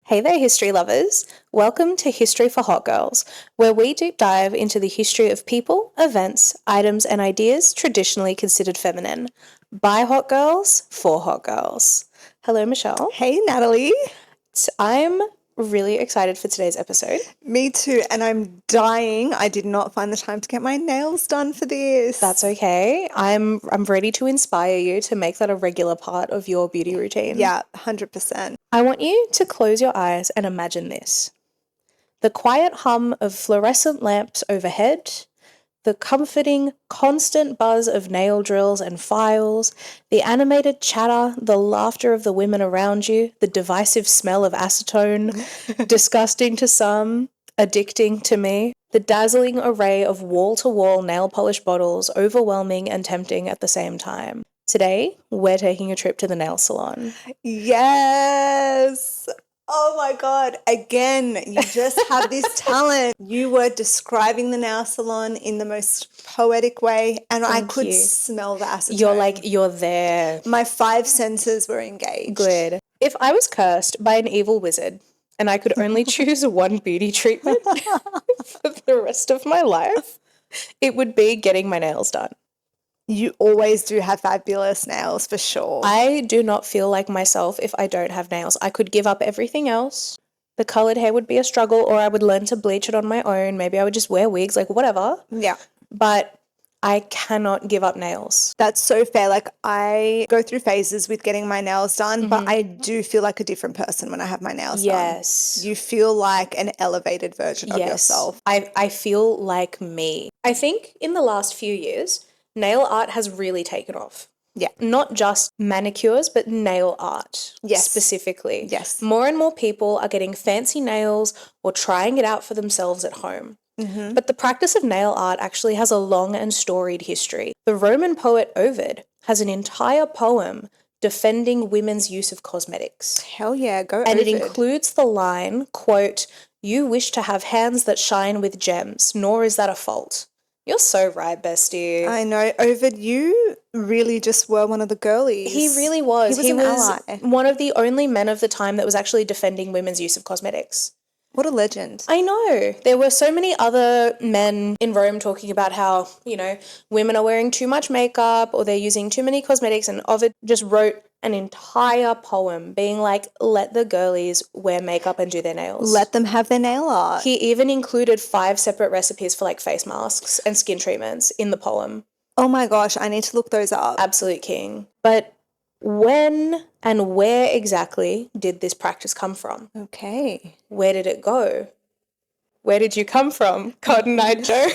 Hey there, history lovers. Welcome to History for Hot Girls, where we deep dive into the history of people, events, items, and ideas traditionally considered feminine. By hot girls, for hot girls. Hello, Michelle. Hey, Natalie. I'm really excited for today's episode. Me too, and I'm dying. I did not find the time to get my nails done for this. That's okay. I'm ready to inspire you to make that a regular part of your beauty routine. Yeah, 100%. I want you to close your eyes and imagine this. The quiet hum of fluorescent lamps overhead, the comforting, constant buzz of nail drills and files, the animated chatter, the laughter of the women around you, the divisive smell of acetone, disgusting to some, addicting to me, the dazzling array of wall-to-wall nail polish bottles, overwhelming and tempting at the same time. Today, we're taking a trip to the nail salon. Yes. Oh my God. Again, you just have this talent. You were describing the nail salon in the most poetic way, and I Thank could you. smell the acetone. You're there. My five senses were engaged. Good. If I was cursed by an evil wizard and I could only choose one beauty treatment for the rest of my life, it would be getting my nails done. You always do have fabulous nails, for sure. I do not feel like myself if I don't have nails. I could give up everything else. The coloured hair would be a struggle, or I would learn to bleach it on my own. Maybe I would just wear wigs, like whatever. Yeah. But I cannot give up nails. That's so fair. Like, I go through phases with getting my nails done, but I do feel like a different person when I have my nails Yes. done. You feel like an elevated version of yourself. I feel like me. I think in the last few years, nail art has really taken off. Yeah. Not just manicures, but nail art. Yes. Specifically. Yes. More and more people are getting fancy nails or trying it out for themselves at home. Mm-hmm. But the practice of nail art actually has a long and storied history. The Roman poet Ovid has an entire poem defending women's use of cosmetics. Hell yeah, go And Ovid. it includes the line, quote, "You wish to have hands that shine with gems, nor is that a fault." You're so right, bestie. I know. Ovid, you really just were one of the girlies. He really was. He was an ally. One of the only men of the time that was actually defending women's use of cosmetics. What a legend. I know. There were so many other men in Rome talking about how, women are wearing too much makeup or they're using too many cosmetics, and Ovid just wrote an entire poem being like, let the girlies wear makeup and do their nails. Let them have their nail art. He even included 5 separate recipes for like face masks and skin treatments in the poem. Oh my gosh, I need to look those up. Absolute king. But when and where exactly did this practice come from? Okay. Where did it go? Where did you come from, Cotton Eye Joe?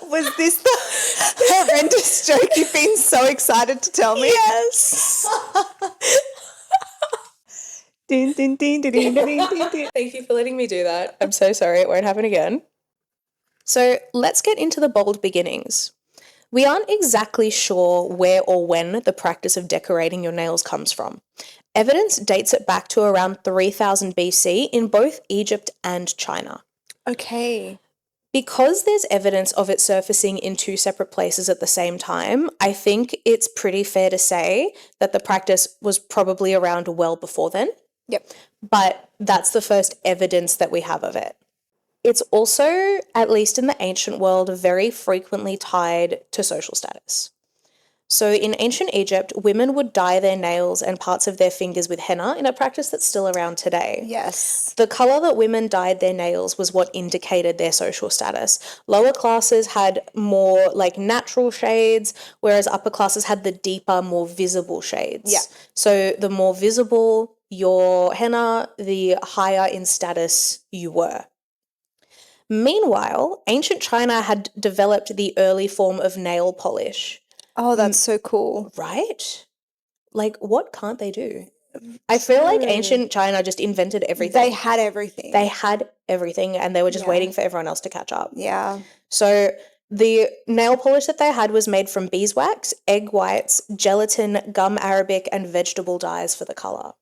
Was this the horrendous joke you've been so excited to tell me? Yes. Din, din, din, din, din, din, din, din. Thank you for letting me do that. I'm so sorry. It won't happen again. So let's get into the bold beginnings. We aren't exactly sure where or when the practice of decorating your nails comes from. Evidence dates it back to around 3000 BC in both Egypt and China. Okay. Because there's evidence of it surfacing in 2 separate places at the same time, I think it's pretty fair to say that the practice was probably around well before then. Yep. But that's the first evidence that we have of it. It's also, at least in the ancient world, very frequently tied to social status. So in ancient Egypt, women would dye their nails and parts of their fingers with henna in a practice that's still around today. Yes. The colour that women dyed their nails was what indicated their social status. Lower classes had more like natural shades, whereas upper classes had the deeper, more visible shades. Yeah. So the more visible your henna, the higher in status you were. Meanwhile, ancient China had developed the early form of nail polish. Oh, that's so cool. Right? Like, what can't they do? I feel like ancient China just invented everything. They had everything. They had everything, and they were just waiting for everyone else to catch up. Yeah. So the nail polish that they had was made from beeswax, egg whites, gelatin, gum arabic, and vegetable dyes for the colour.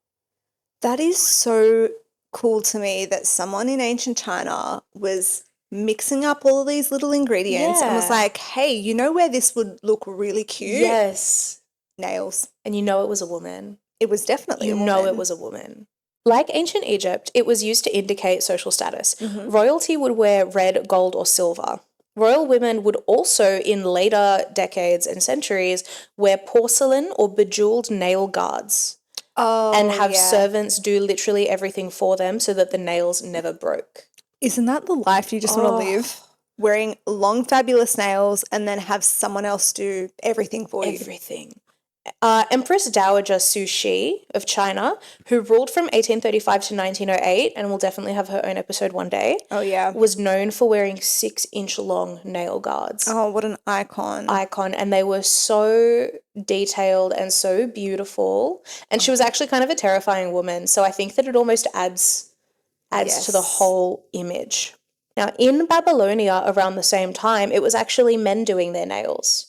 That is so cool to me that someone in ancient China was mixing up all of these little ingredients and was like, hey, you know where this would look really cute? Yes. Nails. And you know it was a woman. It was definitely You a woman. know it was a woman. Like ancient Egypt, it was used to indicate social status. Royalty would wear red, gold, or silver. Royal women would also, in later decades and centuries, wear porcelain or bejeweled nail guards and have servants do literally everything for them so that the nails never broke. Isn't that the life you just want to live? Wearing long, fabulous nails and then have someone else do everything for you. Everything. Empress Dowager Cixi of China, who ruled from 1835 to 1908, and will definitely have her own episode one day. Oh, yeah. Was known for wearing 6-inch long nail guards. Oh, what an icon. And they were so detailed and so beautiful. And she was actually kind of a terrifying woman, so I think that it almost adds to the whole image. Now, in Babylonia around the same time, it was actually men doing their nails.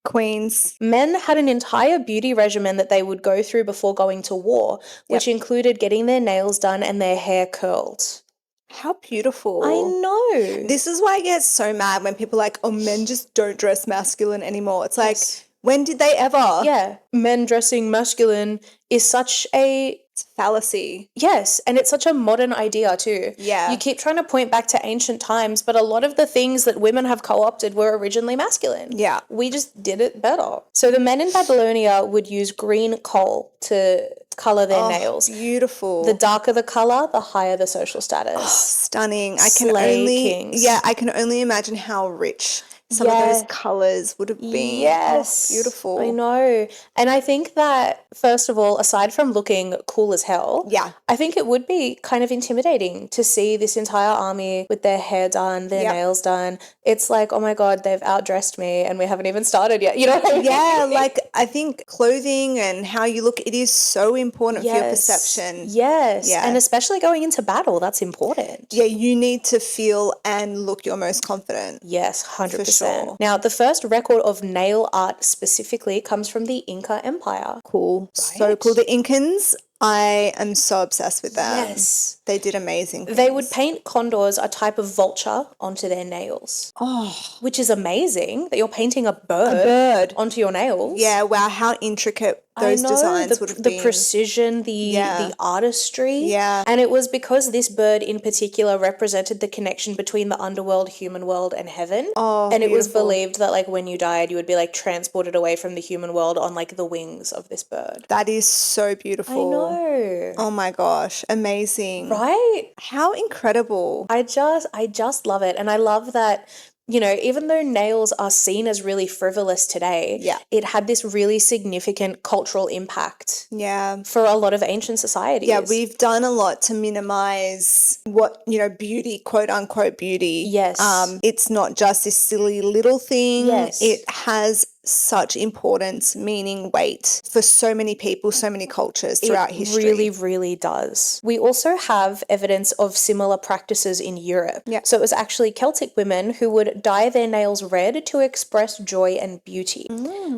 Queens. Men had an entire beauty regimen that they would go through before going to war, which included getting their nails done and their hair curled. How beautiful. I know. This is why I get so mad when people are like, oh, men just don't dress masculine anymore. It's like, when did they ever? Yeah. Men dressing masculine is such a fallacy. Yes, and it's such a modern idea too. Yeah. You keep trying to point back to ancient times, but a lot of the things that women have co-opted were originally masculine. Yeah. We just did it better. So the men in Babylonia would use green coal to colour their nails. Beautiful. The darker the colour, the higher the social status. Stunning. I can only imagine how rich some of those colours would have been. Yes. Oh, beautiful. I know. And I think that, first of all, aside from looking cool as hell, I think it would be kind of intimidating to see this entire army with their hair done, their nails done. It's like, oh my God, they've outdressed me and we haven't even started yet. You know what I mean? Yeah, like I think clothing and how you look, it is so important for your perception. Yes. Yeah. And especially going into battle, that's important. Yeah, you need to feel and look your most confident. Yes, 100%. Sure. Now, the first record of nail art specifically comes from the Inca Empire. Cool. Right? So cool. The Incans, I am so obsessed with them. Yes. They did amazing things. They would paint condors, a type of vulture, onto their nails. Oh. Which is amazing that you're painting a bird onto your nails. Yeah, wow, how intricate those designs would have been. The precision, the artistry. Yeah. And it was because this bird in particular represented the connection between the underworld, human world, and heaven. Oh, and beautiful. It was believed that like when you died, you would be like transported away from the human world on like the wings of this bird. That is so beautiful. I know. Oh my gosh, amazing. Right? How incredible. I just love it. And I love that, you know, even though nails are seen as really frivolous today, it had this really significant cultural impact. Yeah. For a lot of ancient societies. Yeah, we've done a lot to minimize what, you know, beauty, quote unquote beauty. Yes. It's not just this silly little thing. Yes. It has such importance, meaning, weight for so many people, so many cultures throughout history. It really, really does. We also have evidence of similar practices in Europe. Yeah. So it was actually Celtic women who would dye their nails red to express joy and beauty.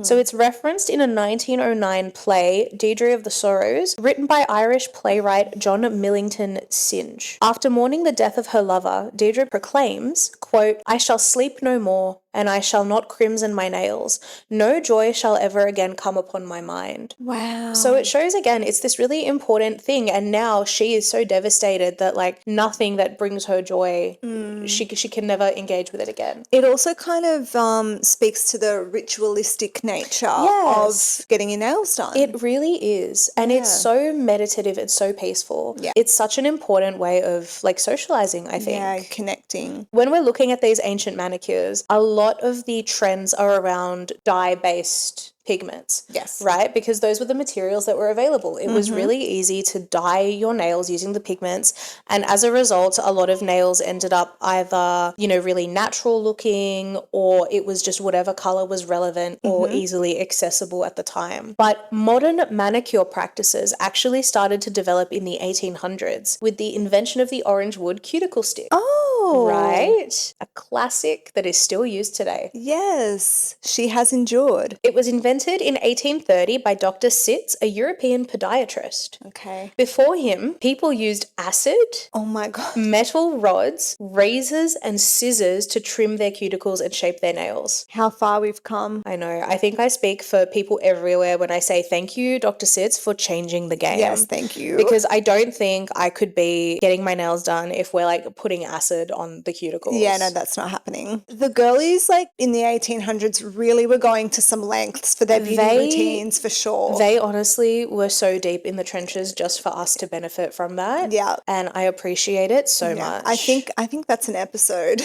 So it's referenced in a 1909 play, Deirdre of the Sorrows, written by Irish playwright John Millington Synge. After mourning the death of her lover, Deirdre proclaims, quote, "I shall sleep no more, and I shall not crimson my nails. No joy shall ever again come upon my mind." Wow. So it shows again, it's this really important thing. And now she is so devastated that like nothing that brings her joy, she can never engage with it again. It also kind of speaks to the ritualistic nature of getting your nails done. It really is. And it's so meditative. It's so peaceful. Yeah. It's such an important way of like socializing, I think. Yeah, connecting. When we're looking at these ancient manicures, a lot of the trends are around dye-based pigments. Yes. Right? Because those were the materials that were available. It was really easy to dye your nails using the pigments. And as a result, a lot of nails ended up either, you know, really natural looking, or it was just whatever color was relevant or easily accessible at the time. But modern manicure practices actually started to develop in the 1800s with the invention of the orange wood cuticle stick. Oh. Right? A classic that is still used today. Yes. She has endured. It was invented invented in 1830 by Dr. Sitz, a European podiatrist. Okay. Before him, people used acid, Oh my God. metal rods, razors, and scissors to trim their cuticles and shape their nails. How far we've come. I know. I think I speak for people everywhere when I say thank you, Dr. Sitz, for changing the game. Yes, thank you. Because I don't think I could be getting my nails done if we're like putting acid on the cuticles. Yeah, no, that's not happening. The girlies, like in the 1800s, really were going to some lengths for their beauty routines, for sure. They honestly were so deep in the trenches just for us to benefit from that. Yeah. And I appreciate it so much. I think that's an episode.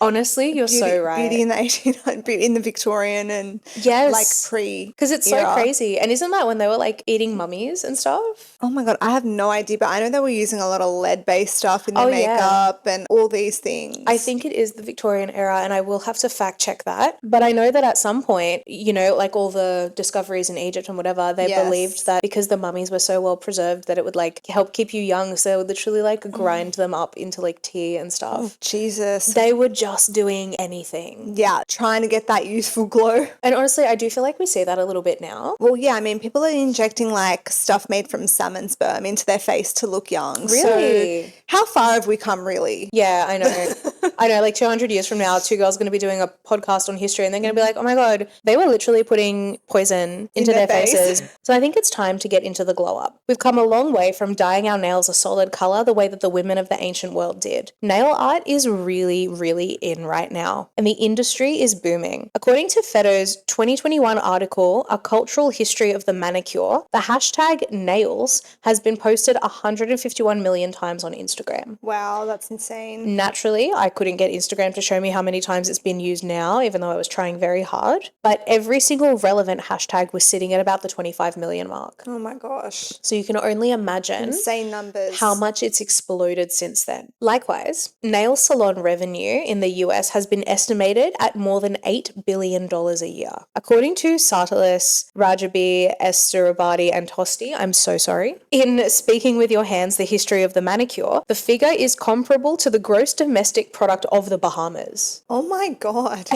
Honestly, you're so right. Beauty in the 1800s, in the Victorian and yes, like pre. Because it's so crazy. And isn't that when they were like eating mummies and stuff? Oh my God, I have no idea, but I know they were using a lot of lead-based stuff in their makeup and all these things. I think it is the Victorian era, and I will have to fact check that. But I know that at some point, you know, like all the discoveries in Egypt and whatever, they believed that because the mummies were so well preserved that it would like help keep you young. So they would literally like grind them up into like tea and stuff. Oh, Jesus. They were just doing anything. Yeah, trying to get that youthful glow. And honestly, I do feel like we see that a little bit now. Well, yeah, I mean, people are injecting like stuff made from salmon sperm into their face to look young. Really? So how far have we come, really? Yeah, I know. I know, like 200 years from now, two girls are going to be doing a podcast on history and they're going to be like, oh my God, they were literally putting poison into their faces. So I think it's time to get into the glow up. We've come a long way from dyeing our nails a solid colour the way that the women of the ancient world did. Nail art is really, really in right now, and the industry is booming. According to Feddo's 2021 article, A Cultural History of the Manicure, the hashtag nails has been posted 151 million times on Instagram. Wow, that's insane. Naturally, I couldn't get Instagram to show me how many times it's been used now, even though I was trying very hard. But every single relevant hashtag was sitting at about the 25 million mark. Oh my gosh. So you can only imagine insane numbers. How much it's exploded since then. Likewise, nail salon revenue in the US has been estimated at more than $8 billion a year. According to Sartalis, Rajabi, Esturabadi, and Tosti, I'm so sorry, in Speaking with Your Hands, The History of the Manicure, the figure is comparable to the gross domestic product of the Bahamas. Oh my God.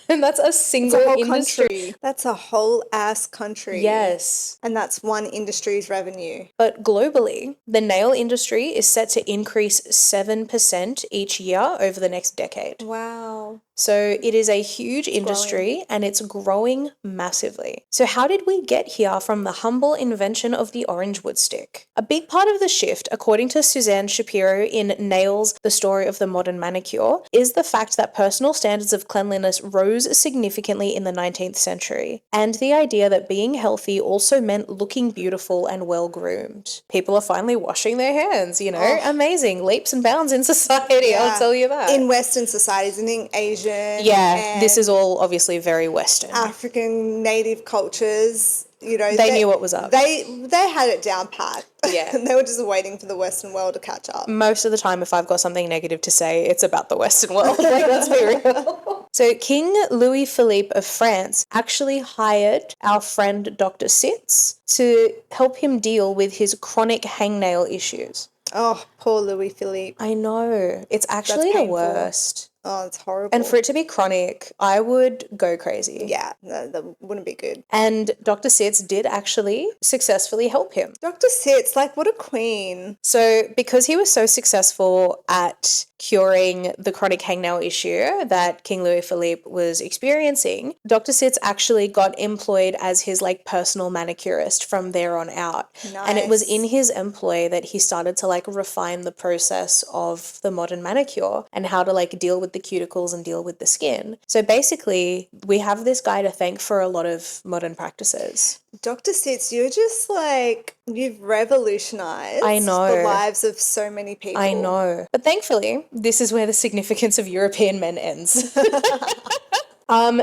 And that's a single industry. Country. That's a whole ass country. Yes. And that's one industry's revenue. But globally, the nail industry is set to increase 7% each year over the next decade. Wow. So it is a huge industry and it's growing massively. So how did we get here from the humble invention of the orange wood stick? A big part of the shift, according to Suzanne Shapiro in Nails, The Story of the Modern Manicure, is the fact that personal standards of cleanliness rose significantly in the 19th century, and the idea that being healthy also meant looking beautiful and well-groomed. People are finally washing their hands, you know, amazing, leaps and bounds in society, I'll tell you that. In Western societies and in Asian. Yeah, this is all obviously very Western. African native cultures, you know. They knew what was up. They had it down pat. Yeah. They were just waiting for the Western world to catch up. Most of the time, if I've got something negative to say, it's about the Western world. Like, let's be real. So King Louis Philippe of France actually hired our friend Dr. Sitz to help him deal with his chronic hangnail issues. Oh, poor Louis Philippe. I know. It's actually the worst. Oh, it's horrible. And for it to be chronic, I would go crazy. Yeah, no, that wouldn't be good. And Dr. Sitz did actually successfully help him. Dr. Sitz, like, what a queen. So because he was so successful at curing the chronic hangnail issue that King Louis Philippe was experiencing, Dr. Sitz actually got employed as his like personal manicurist from there on out. Nice. And it was in his employ that he started to like refine the process of the modern manicure and how to like deal with the cuticles and deal with the skin. So basically, we have this guy to thank for a lot of modern practices. Dr. Sitz, you're just like, you've revolutionized I know. The lives of so many people. I know. But thankfully, this is where the significance of European men ends.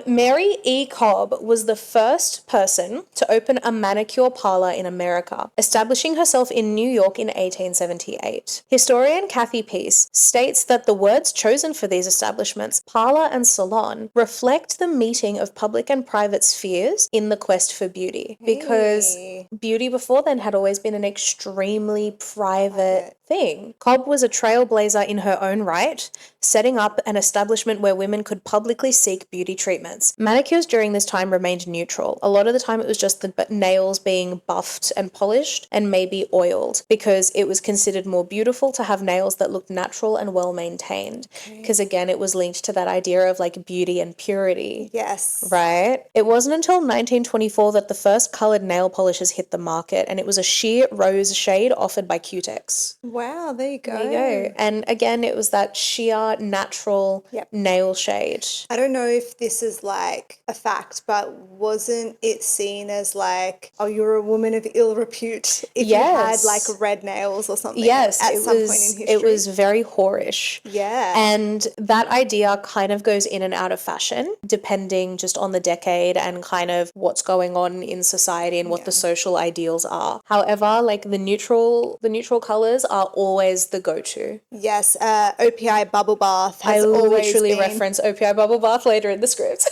Mary E. Cobb was the first person to open a manicure parlor in America, establishing herself in New York in 1878. Historian Kathy Peace states that the words chosen for these establishments, parlor and salon, reflect the meeting of public and private spheres in the quest for beauty. Because beauty before then had always been an extremely private thing. Cobb was a trailblazer in her own right, setting up an establishment where women could publicly seek beauty beauty treatments. Manicures during this time remained neutral. A lot of the time it was just the nails being buffed and polished and maybe oiled because it was considered more beautiful to have nails that looked natural and well maintained. Because again, it was linked to that idea of like beauty and purity. Yes. Right? It wasn't until 1924 that the first coloured nail polishes hit the market, and it was a sheer rose shade offered by Cutex. Wow, there you go. There you go. And again, it was that sheer natural nail shade. I don't know if this is like a fact, but wasn't it seen as like, oh, you're a woman of ill repute if you had like red nails or something? Yes, at some point in history. It was very whorish. Yeah. And that idea kind of goes in and out of fashion, depending just on the decade and kind of what's going on in society and what the social ideals are. However, like the neutral colours are always the go-to. Yes, OPI bubble bath has always been. I literally reference OPI bubble bath later in the script.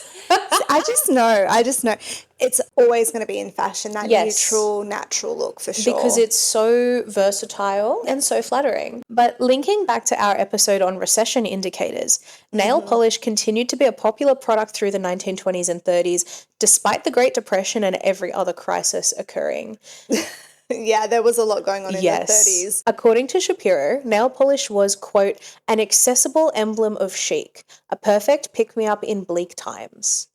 I just know. It's always going to be in fashion, that neutral, natural look for sure. Because it's so versatile and so flattering. But linking back to our episode on recession indicators, nail polish continued to be a popular product through the 1920s and 30s, despite the Great Depression and every other crisis occurring. Yeah, there was a lot going on in the 30s. According to Shapiro, nail polish was, quote, an accessible emblem of chic, a perfect pick-me-up in bleak times.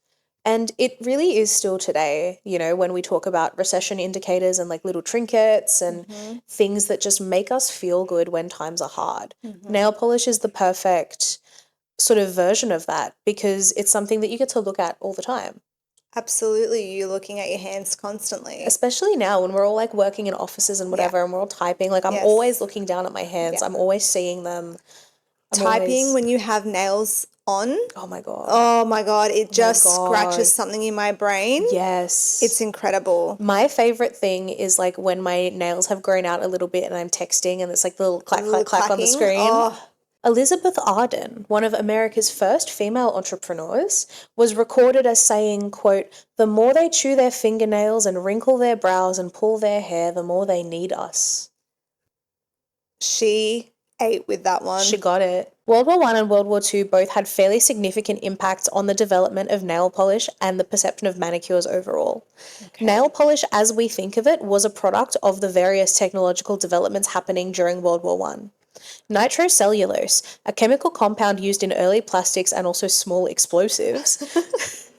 And it really is still today, you know, when we talk about recession indicators and like little trinkets and things that just make us feel good when times are hard. Nail polish is the perfect sort of version of that because it's something that you get to look at all the time. Absolutely. You're looking at your hands constantly. Especially now when we're all like working in offices and whatever and we're all typing. Like I'm always looking down at my hands. I'm always seeing them. Typing when you have nails on. Oh my God. Oh my God. It just scratches something in my brain. Yes. It's incredible. My favorite thing is like when my nails have grown out a little bit and I'm texting and it's like the little clack, clack, clack on the screen. Oh. Elizabeth Arden, one of America's first female entrepreneurs, was recorded as saying, quote, the more they chew their fingernails and wrinkle their brows and pull their hair, the more they need us. She ate with that one. She got it. World War I and World War II both had fairly significant impacts on the development of nail polish and the perception of manicures overall. Okay. Nail polish, as we think of it, was a product of the various technological developments happening during World War I. Nitrocellulose, a chemical compound used in early plastics and also small explosives,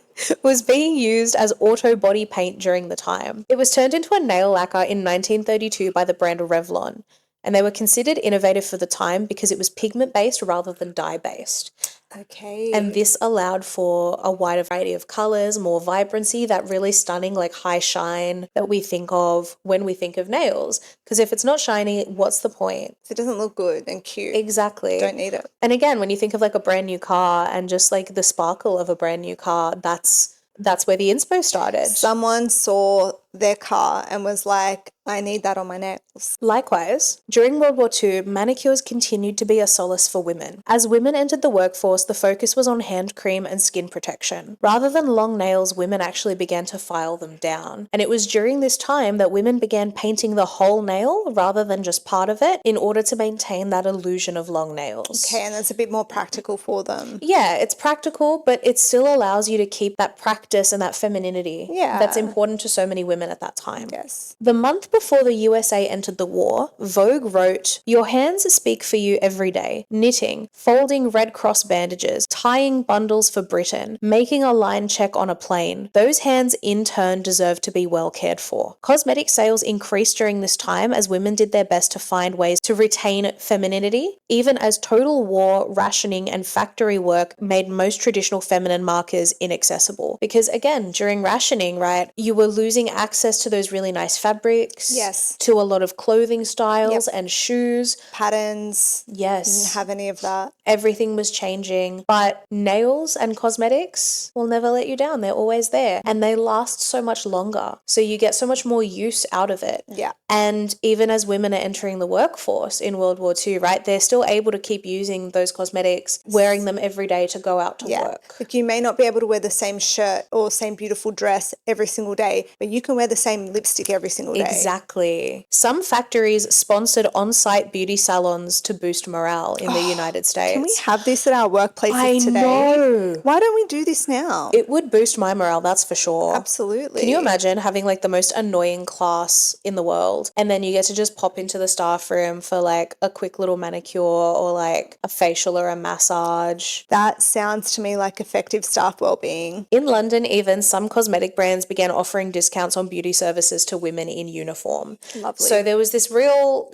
was being used as auto body paint during the time. It was turned into a nail lacquer in 1932 by the brand Revlon, and they were considered innovative for the time because it was pigment-based rather than dye-based. Okay. And this allowed for a wider variety of colours, more vibrancy, that really stunning like high shine that we think of when we think of nails. Because if it's not shiny, what's the point? If it doesn't look good and cute. Exactly. Don't need it. And again, when you think of like a brand new car and just like the sparkle of a brand new car, that's where the inspo started. Someone saw their car and was like, I need that on my nails. Likewise, during World War II, manicures continued to be a solace for women. As women entered the workforce, the focus was on hand cream and skin protection. Rather than long nails, women actually began to file them down. And it was during this time that women began painting the whole nail rather than just part of it in order to maintain that illusion of long nails. Okay, and that's a bit more practical for them. Yeah, it's practical, but it still allows you to keep that practice and that femininity that's important to so many women at that time. Yes. The month before the USA entered the war, Vogue wrote, your hands speak for you every day. Knitting, folding Red Cross bandages, tying bundles for Britain, making a line check on a plane. Those hands in turn deserve to be well cared for. Cosmetic sales increased during this time as women did their best to find ways to retain femininity, even as total war, rationing, and factory work made most traditional feminine markers inaccessible. Because again, during rationing, right, you were losing access to those really nice fabrics. Yes. To a lot of clothing styles and shoes. Patterns. Yes. Didn't have any of that. Everything was changing. But nails and cosmetics will never let you down. They're always there. And they last so much longer. So you get so much more use out of it. Yeah. And even as women are entering the workforce in World War II, right, they're still able to keep using those cosmetics, wearing them every day to go out to work. Like you may not be able to wear the same shirt or same beautiful dress every single day, but you can wear wear the same lipstick every single day. Exactly. Some factories sponsored on-site beauty salons to boost morale in the United States. Can we have this at our workplaces today? I know. Why don't we do this now? It would boost my morale, that's for sure. Absolutely. Can you imagine having like the most annoying class in the world and then you get to just pop into the staff room for like a quick little manicure or like a facial or a massage? That sounds to me like effective staff well-being. In London, even some cosmetic brands began offering discounts on beauty services to women in uniform. Lovely. So there was this real,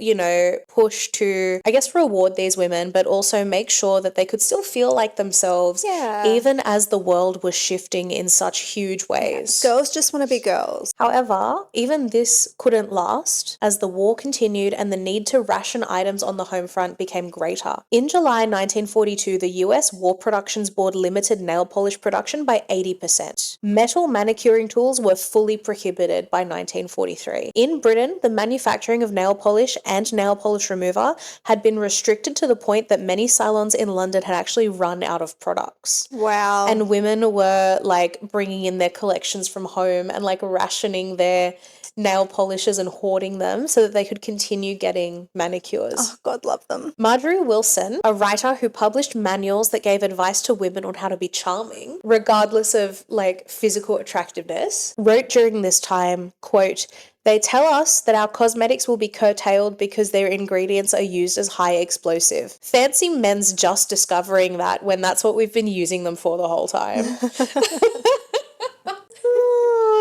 push to, I guess, reward these women, but also make sure that they could still feel like themselves, even as the world was shifting in such huge ways. Yeah. Girls just want to be girls. However, even this couldn't last as the war continued and the need to ration items on the home front became greater. In July 1942, the US War Productions Board limited nail polish production by 80%. Metal manicuring tools were fully prohibited by 1943. In Britain, the manufacturing of nail polish and nail polish remover had been restricted to the point that many salons in London had actually run out of products. Wow. And women were like bringing in their collections from home and like rationing their nail polishes and hoarding them so that they could continue getting manicures. Oh, God love them. Marjorie Wilson, a writer who published manuals that gave advice to women on how to be charming, regardless of like physical attractiveness, wrote during this time, quote, "They tell us that our cosmetics will be curtailed because their ingredients are used as high explosive. Fancy men's just discovering that when that's what we've been using them for the whole time."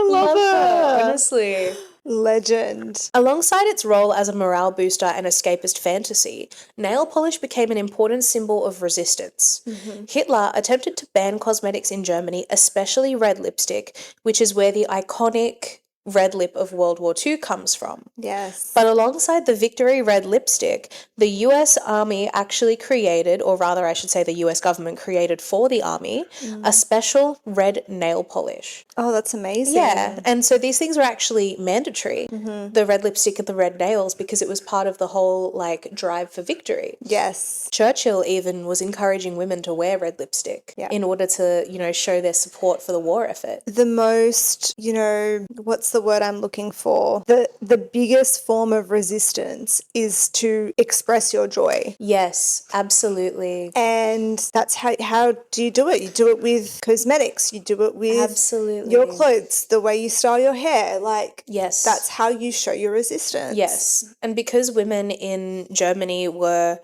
Love her. Honestly. Legend. Alongside its role as a morale booster and escapist fantasy, nail polish became an important symbol of resistance. Hitler attempted to ban cosmetics in Germany, especially red lipstick, which is where the iconic red lip of World War II comes from. Yes. But alongside the Victory red lipstick, the US Army actually created, or rather I should say the US government created for the Army, a special red nail polish. Oh, that's amazing. Yeah, and so these things were actually mandatory, the red lipstick and the red nails, because it was part of the whole like drive for victory. Yes. Churchill even was encouraging women to wear red lipstick in order to, show their support for the war effort. The most, what's the word I'm looking for? The biggest form of resistance is to express your joy. Yes, absolutely. And that's how do you do it? You do it with cosmetics. You do it with your clothes, the way you style your hair. Like, yes, that's how you show your resistance. Yes. And because women in Germany were,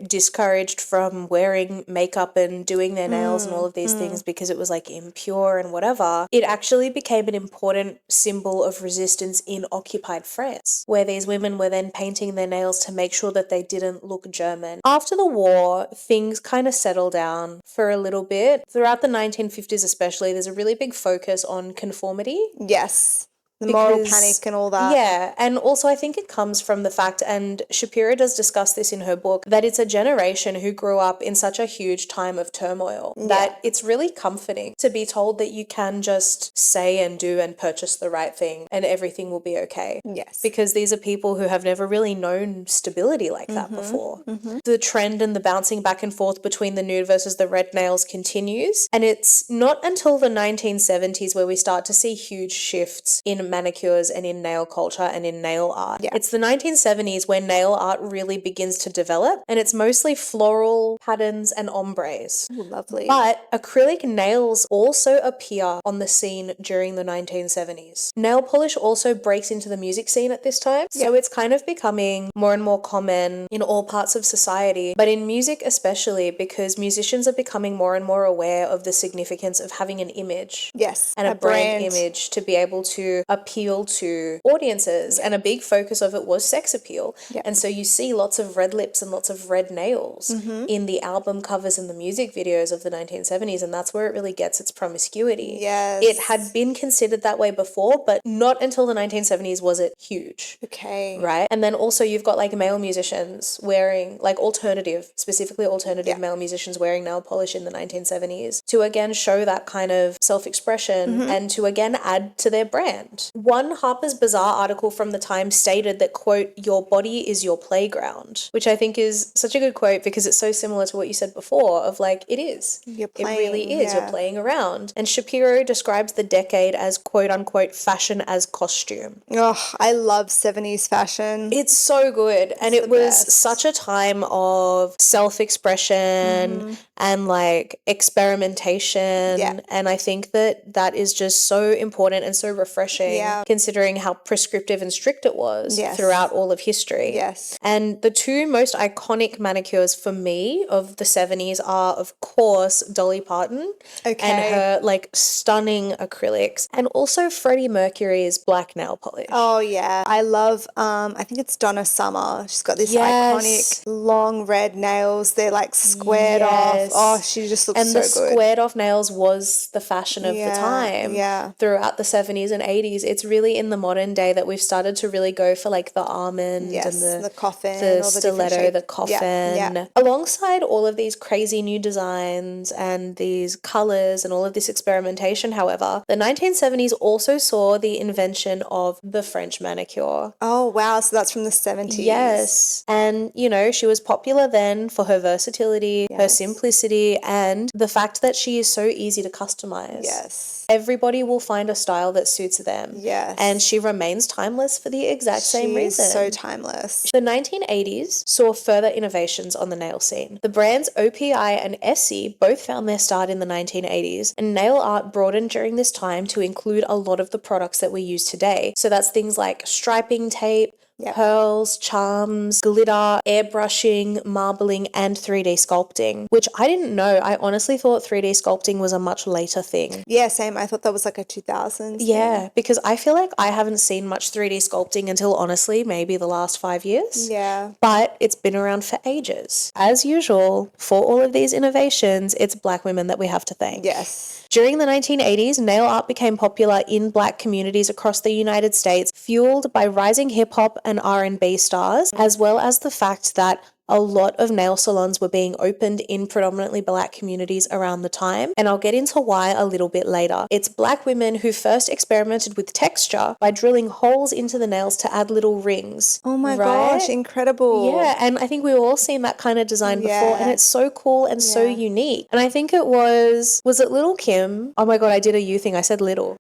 discouraged from wearing makeup and doing their nails and all of these things because it was like impure and whatever, it actually became an important symbol of resistance in occupied France, where these women were then painting their nails to make sure that they didn't look German. After the war, things kind of settled down for a little bit. Throughout the 1950s especially, there's a really big focus on conformity. Yes. The moral panic and all that. Yeah, and also I think it comes from the fact, and Shapiro does discuss this in her book, that it's a generation who grew up in such a huge time of turmoil that it's really comforting to be told that you can just say and do and purchase the right thing and everything will be okay. Yes. Because these are people who have never really known stability like that before. The trend and the bouncing back and forth between the nude versus the red nails continues, and it's not until the 1970s where we start to see huge shifts in manicures and in nail culture and in nail art. Yeah. It's the 1970s where nail art really begins to develop, and it's mostly floral patterns and ombres. Ooh, lovely. But acrylic nails also appear on the scene during the 1970s. Nail polish also breaks into the music scene at this time, so it's kind of becoming more and more common in all parts of society, but in music especially, because musicians are becoming more and more aware of the significance of having an image. Yes. And a brand image to be able to appeal to audiences, and a big focus of it was sex appeal. And so you see lots of red lips and lots of red nails in the album covers and the music videos of the 1970s, and that's where it really gets its promiscuity. Yes. It had been considered that way before, but not until the 1970s was it huge. Okay. Right? And then also you've got like male musicians wearing, like specifically alternative male musicians wearing nail polish in the 1970s to again show that kind of self-expression and to again add to their brand. One Harper's Bazaar article from the time stated that, quote, "your body is your playground," which I think is such a good quote because it's so similar to what you said before of like, it is. You're playing, it really is. yeah. You're playing around. And Shapiro describes the decade as, quote unquote, fashion as costume. Oh, I love 70s fashion. It's so good. And it was best. such a time of self-expression and like experimentation. Yeah. And I think that is just so important and so refreshing considering how prescriptive and strict it was throughout all of history. Yes. And the two most iconic manicures for me of the 70s are, of course, Dolly Parton and her like stunning acrylics, and also Freddie Mercury's black nail polish. Oh yeah, I love I think it's Donna Summer. She's got this iconic long red nails. They're like squared off. Oh, she just looks so good. And the squared off nails was the fashion of the time. Yeah. Throughout the 70s and 80s. It's really in the modern day that we've started to really go for like the almond and the coffin, the stiletto, the coffin. Yeah. Alongside all of these crazy new designs and these colors and all of this experimentation, however, the 1970s also saw the invention of the French manicure. Oh, wow. So that's from the 70s. Yes. And, you know, she was popular then for her versatility, her simplicity, and the fact that she is so easy to customize. Yes. Everybody will find a style that suits them. Yes. And she remains timeless for the exact same reason. She's so timeless. The 1980s saw further innovations on the nail scene. The brands OPI and Essie both found their start in the 1980s, and nail art broadened during this time to include a lot of the products that we use today. So that's things like striping tape, pearls, charms, glitter, airbrushing, marbling, and 3D sculpting, which I didn't know. I honestly thought 3D sculpting was a much later thing. Yeah, same. I thought that was like a 2000s thing. Because I feel like I haven't seen much 3D sculpting until honestly maybe the last 5 years. Yeah. But it's been around for ages. As usual, for all of these innovations, it's black women that we have to thank. Yes. During the 1980s, nail art became popular in black communities across the United States, fueled by rising hip-hop and R&B stars, as well as the fact that a lot of nail salons were being opened in predominantly black communities around the time, and I'll get into why a little bit later. It's black women who first experimented with texture by drilling holes into the nails to add little rings. Oh my gosh, incredible. Yeah, and I think we've all seen that kind of design before, and it's so cool and so unique. And I think it was it Little Kim? Oh my god, I did a you thing. I said little.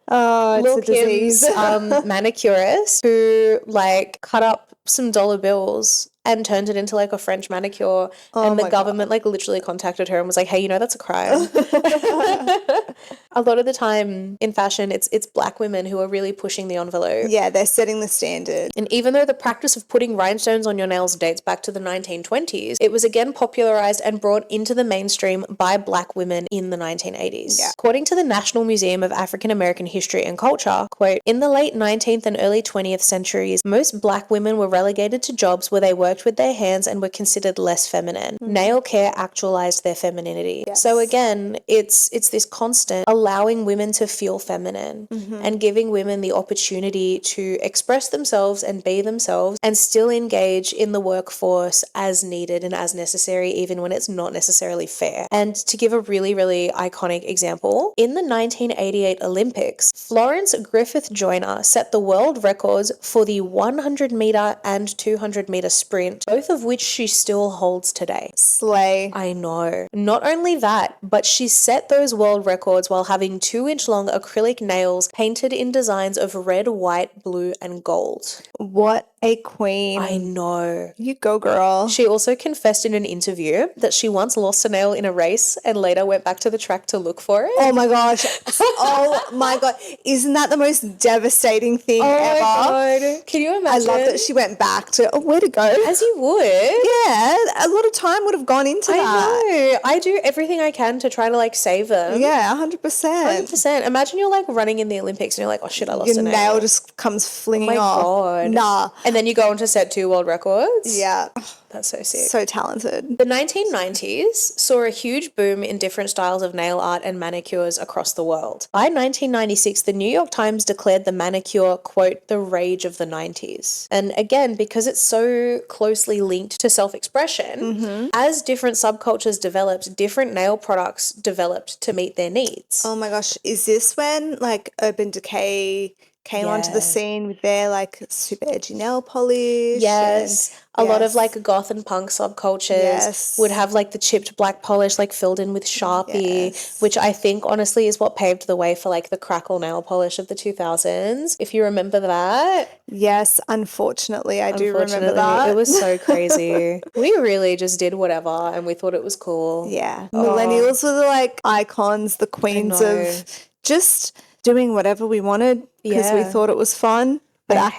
Oh, it's Lil' a disease. Kim's manicurist who like cut up some dollar bills and turned it into like a French manicure, and the government like literally contacted her and was like, hey, you know that's a crime. A lot of the time in fashion, it's black women who are really pushing the envelope. Yeah, they're setting the standard. And even though the practice of putting rhinestones on your nails dates back to the 1920s, it was again popularized and brought into the mainstream by black women in the 1980s. Yeah. According to the National Museum of African American History and Culture, quote, in the late 19th and early 20th centuries, most black women were relegated to jobs where they worked with their hands and were considered less feminine. Nail care actualized their femininity. Yes. So again, it's this constant allowing women to feel feminine and giving women the opportunity to express themselves and be themselves and still engage in the workforce as needed and as necessary, even when it's not necessarily fair. And to give a really, really iconic example, in the 1988 Olympics, Florence Griffith Joyner set the world records for the 100 meter and 200 meter sprint, both of which she still holds today. Slay. I know. Not only that, but she set those world records while having 2-inch long acrylic nails painted in designs of red, white, blue, and gold. What a queen. I know. You go, girl. She also confessed in an interview that she once lost a nail in a race and later went back to the track to look for it. Oh my gosh. Oh my god. Isn't that the most devastating thing ever? My god. Can you imagine? I love that she went back to, where to go? As you would. Yeah, a lot of time would have gone into that. I know. I do everything I can to try to like save them. Yeah, 100%. 100%. Imagine you're like running in the Olympics and you're like, oh shit, I lost a nail. Your nail just comes flinging off. Oh my god. Nah. And then you go on to set 2 world records. Yeah. That's so sick. So talented. The 1990s saw a huge boom in different styles of nail art and manicures across the world. By 1996, the New York Times declared the manicure, quote, the rage of the 90s. And again, because it's so closely linked to self-expression, as different subcultures developed, different nail products developed to meet their needs. Oh my gosh, is this when like Urban Decay came onto the scene with their like super edgy nail polish? Yes. A lot of like goth and punk subcultures would have like the chipped black polish like filled in with Sharpie, which I think honestly is what paved the way for like the crackle nail polish of the 2000s, if you remember that. Yes, unfortunately, I do remember that. It was so crazy. We really just did whatever and we thought it was cool. Yeah. Millennials were the like icons, the queens of just doing whatever we wanted because we thought it was fun. But I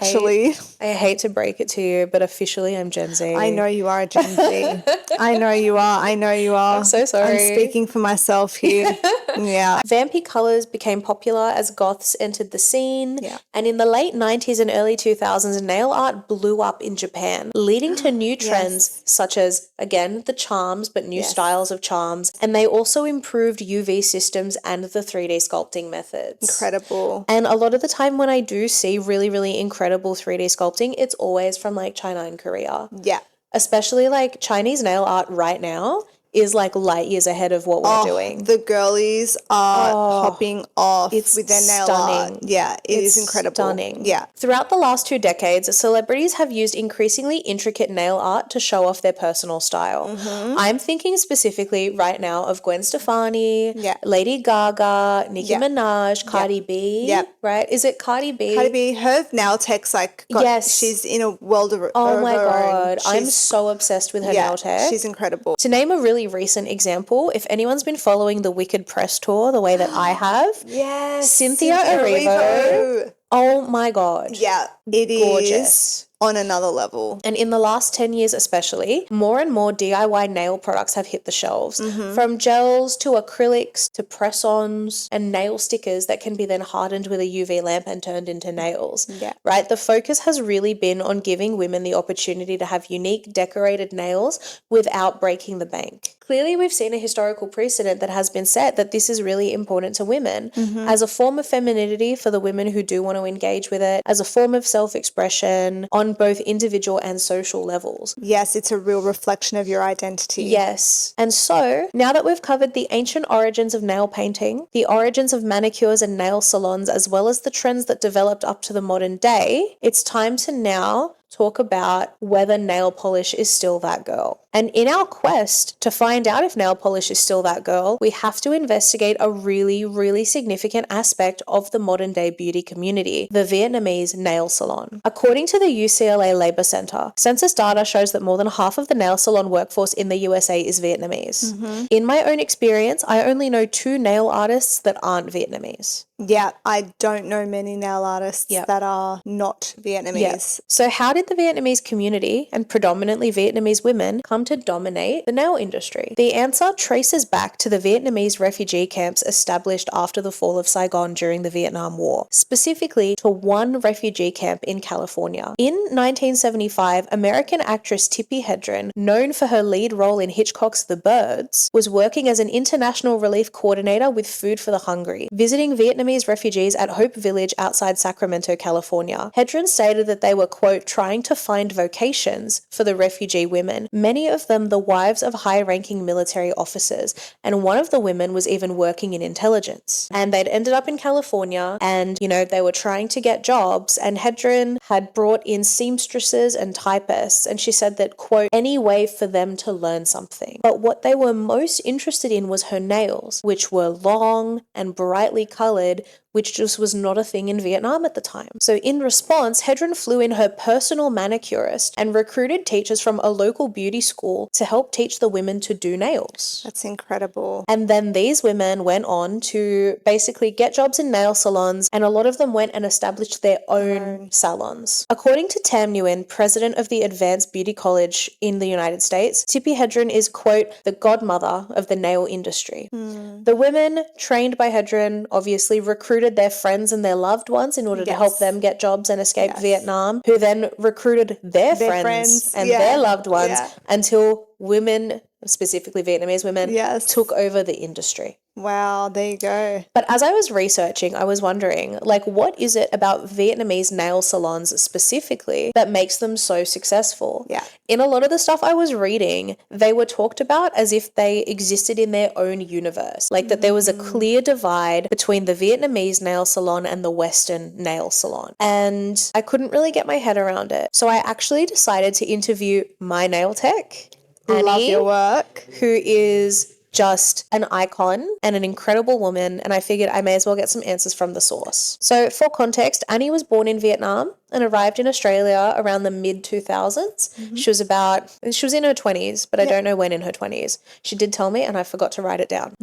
hate to break it to you, but officially I'm Gen Z. I know you are a Gen Z. I know you are. I'm so sorry. I'm speaking for myself here. Yeah. Vampy colours became popular as goths entered the scene. Yeah. And in the late 90s and early 2000s, nail art blew up in Japan, leading to new trends such as, again, the charms, but new styles of charms. And they also improved UV systems and the 3D sculpting methods. Incredible. And a lot of the time when I do see really, really incredible 3D sculpting, it's always from like China and Korea. Yeah. Especially like Chinese nail art right now is like light years ahead of what we're doing. The girlies are popping off with their nail art. Yeah, it's incredible. Stunning. Yeah. Throughout the last 2 decades, celebrities have used increasingly intricate nail art to show off their personal style. I'm thinking specifically right now of Gwen Stefani, Lady Gaga, Nicki Minaj, Cardi B. Right? Is it Cardi B? Cardi B, her nail tech's like, she's in a world of oh my God. I'm so obsessed with her nail tech. She's incredible. To name a really recent example, if anyone's been following the Wicked press tour the way that I have, Cynthia Erivo. Oh my God. Yeah, it is on another level. And in the last 10 years especially, more and more DIY nail products have hit the shelves. From gels to acrylics to press-ons and nail stickers that can be then hardened with a UV lamp and turned into nails. Right? The focus has really been on giving women the opportunity to have unique decorated nails without breaking the bank. Clearly, we've seen a historical precedent that has been set that this is really important to women as a form of femininity for the women who do want to engage with it, as a form of self-expression on both individual and social levels. Yes, it's a real reflection of your identity. Yes. And so, now that we've covered the ancient origins of nail painting, the origins of manicures and nail salons, as well as the trends that developed up to the modern day, it's time to now talk about whether nail polish is still that girl. And in our quest to find out if nail polish is still that girl, we have to investigate a really, really significant aspect of the modern day beauty community, the Vietnamese nail salon. According to the UCLA Labor Center, census data shows that more than half of the nail salon workforce in the USA is Vietnamese. In my own experience, I only know 2 nail artists that aren't Vietnamese. Yeah, I don't know many nail artists that are not Vietnamese. So how did the Vietnamese community, and predominantly Vietnamese women, come to dominate the nail industry? The answer traces back to the Vietnamese refugee camps established after the fall of Saigon during the Vietnam War, specifically to one refugee camp in California. In 1975, American actress Tippi Hedren, known for her lead role in Hitchcock's The Birds, was working as an international relief coordinator with Food for the Hungry, visiting Vietnamese refugees at Hope Village outside Sacramento, California. Hedren stated that they were, quote, trying to find vocations for the refugee women, many of them the wives of high-ranking military officers, and one of the women was even working in intelligence. And they'd ended up in California and, you know, they were trying to get jobs, and Hedren had brought in seamstresses and typists, and she said that, quote, any way for them to learn something. But what they were most interested in was her nails, which were long and brightly colored, which just was not a thing in Vietnam at the time. So in response, Hedren flew in her personal manicurist and recruited teachers from a local beauty school to help teach the women to do nails. That's incredible. And then these women went on to basically get jobs in nail salons, and a lot of them went and established their own salons. According to Tam Nguyen, president of the Advanced Beauty College in the United States, Tippi Hedren is, quote, the godmother of the nail industry. The women trained by Hedren obviously recruited recruited their friends and their loved ones in order to help them get jobs and escape Vietnam, who then recruited their friends and their loved ones until women, specifically Vietnamese women, took over the industry. Wow, there you go. But as I was researching, I was wondering, like, what is it about Vietnamese nail salons specifically that makes them so successful? Yeah. In a lot of the stuff I was reading, they were talked about as if they existed in their own universe, like that there was a clear divide between the Vietnamese nail salon and the Western nail salon. And I couldn't really get my head around it. So I actually decided to interview my nail tech, Annie, love your work, who is just an icon and an incredible woman, and I figured I may as well get some answers from the source. So for context, Annie was born in Vietnam and arrived in Australia around the mid-2000s. She was in her 20s, but I don't know when in her 20s. She did tell me, and I forgot to write it down.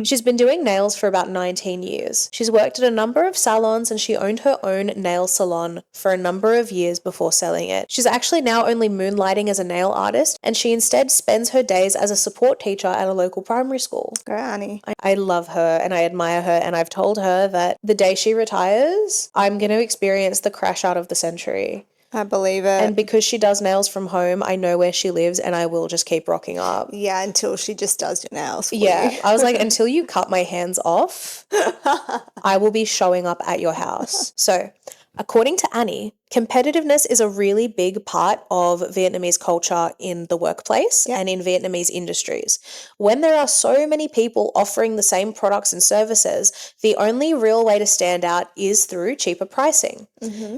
She's been doing nails for about 19 years. She's worked at a number of salons, and she owned her own nail salon for a number of years before selling it. She's actually now only moonlighting as a nail artist, and she instead spends her days as a support teacher at a local primary school. Go Annie. I love her and I admire her, and I've told her that the day she retires, I'm going to experience the crash out of the century. I believe it. And because she does nails from home, I know where she lives and I will just keep rocking up. Yeah, until she just does your nails for you. I was like, until you cut my hands off, I will be showing up at your house. So, according to Annie, competitiveness is a really big part of Vietnamese culture in the workplace and in Vietnamese industries. When there are so many people offering the same products and services, the only real way to stand out is through cheaper pricing.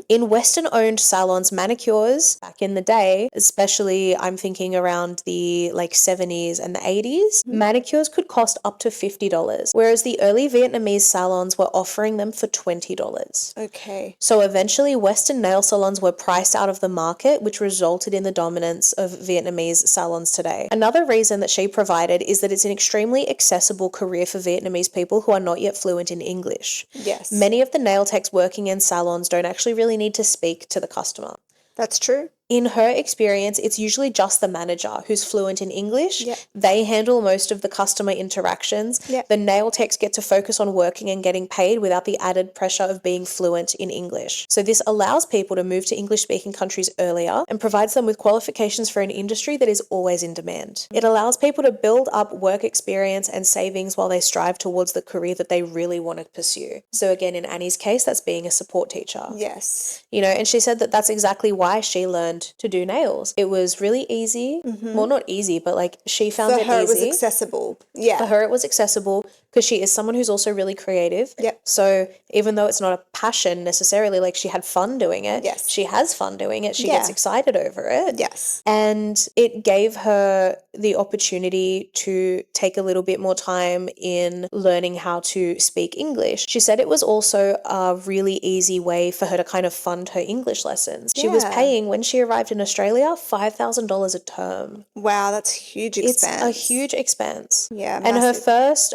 In Western-owned salons, manicures back in the day, especially I'm thinking around the 70s and the 80s, manicures could cost up to $50, whereas the early Vietnamese salons were offering them for $20. Okay. So eventually Western nail salons were priced out of the market, which resulted in the dominance of Vietnamese salons today. Another reason that she provided is that it's an extremely accessible career for Vietnamese people who are not yet fluent in English. Yes. Many of the nail techs working in salons don't actually really need to speak to the customer. That's true. In her experience, it's usually just the manager who's fluent in English. Yep. They handle most of the customer interactions. Yep. The nail techs get to focus on working and getting paid without the added pressure of being fluent in English. So this allows people to move to English-speaking countries earlier and provides them with qualifications for an industry that is always in demand. It allows people to build up work experience and savings while they strive towards the career that they really want to pursue. So again, in Annie's case, that's being a support teacher. Yes. And she said that that's exactly why she learned to do nails. It was really easy. Well, not easy, but she found it easy. For her, it was accessible. Yeah. For her, it was accessible because she is someone who's also really creative. Yep. So even though it's not a passion necessarily, she had fun doing it. Yes. She has fun doing it. She gets excited over it. Yes. And it gave her the opportunity to take a little bit more time in learning how to speak English. She said it was also a really easy way for her to kind of fund her English lessons. She was paying, when she arrived in Australia, $5,000 a term. Wow, that's a huge expense. It's a huge expense. Yeah, and massive.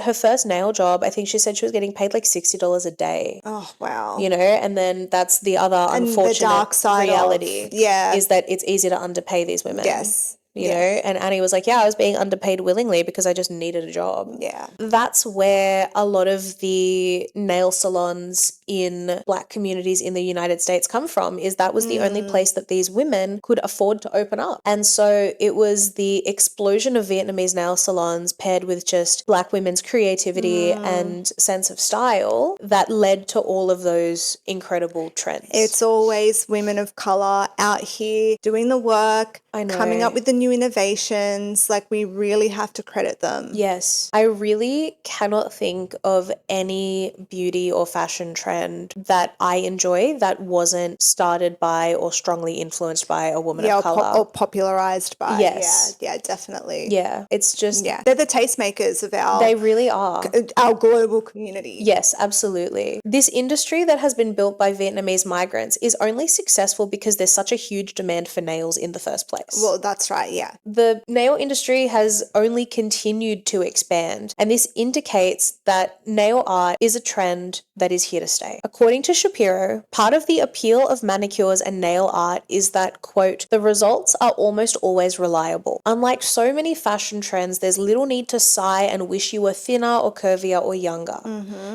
her first nail job, I think she said she was getting paid $60 a day. Oh, wow. And then that's the other unfortunate the dark side reality. Is that it's easy to underpay these women. Yes. You know, and Annie was like, I was being underpaid willingly because I just needed a job. Yeah. That's where a lot of the nail salons in Black communities in the United States come from, is that was the only place that these women could afford to open up. And so it was the explosion of Vietnamese nail salons paired with just Black women's creativity and sense of style that led to all of those incredible trends. It's always women of colour out here doing the work, coming up with the new innovations. We really have to credit them. Yes. I really cannot think of any beauty or fashion trend that I enjoy that wasn't started by or strongly influenced by a woman of colour. Or popularised by. Yes. Yeah, definitely. Yeah. It's just... Yeah. They're the tastemakers of our... They really are. Our global community. Yes, absolutely. This industry that has been built by Vietnamese migrants is only successful because there's such a huge demand for nails in the first place. Well, that's right, yeah. The nail industry has only continued to expand, and this indicates that nail art is a trend that is here to stay. According to Shapiro, part of the appeal of manicures and nail art is that, quote, the results are almost always reliable. Unlike so many fashion trends, there's little need to sigh and wish you were thinner or curvier or younger.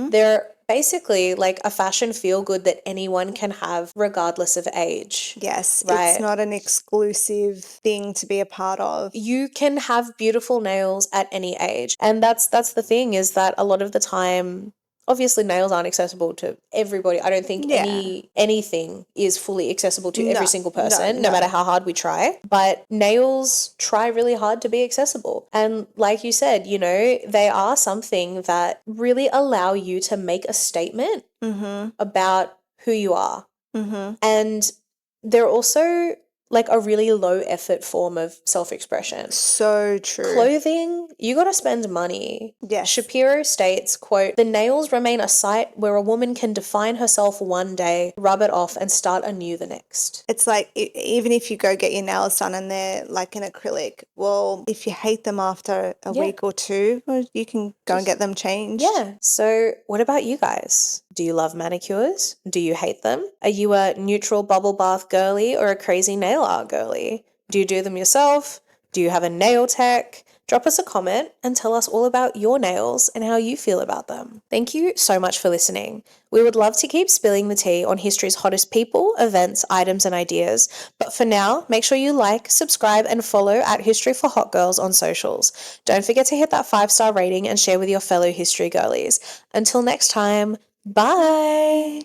There basically like a fashion feel good that anyone can have regardless of age. Yes, right? It's not an exclusive thing to be a part of. You can have beautiful nails at any age. And that's the thing, is that a lot of the time, obviously nails aren't accessible to everybody. I don't think anything is fully accessible to every single person, no matter how hard we try. But nails try really hard to be accessible. And like you said, you know, they are something that really allow you to make a statement about who you are. And they're also like a really low effort form of self-expression. So true. Clothing, you got to spend money. Yes. Shapiro states, quote, "The nails remain a site where a woman can define herself one day, rub it off, and start anew the next." It's like, even if you go get your nails done and they're like an acrylic, well, if you hate them after a week or two, well, you can go and get them changed. Yeah. So what about you guys? Do you love manicures? Do you hate them? Are you a neutral bubble bath girly or a crazy nail art girly? Do you do them yourself? Do you have a nail tech? Drop us a comment and tell us all about your nails and how you feel about them. Thank you so much for listening. We would love to keep spilling the tea on history's hottest people, events, items, and ideas. But for now, make sure you like, subscribe, and follow at History for Hot Girls on socials. Don't forget to hit that 5-star rating and share with your fellow history girlies. Until next time, bye!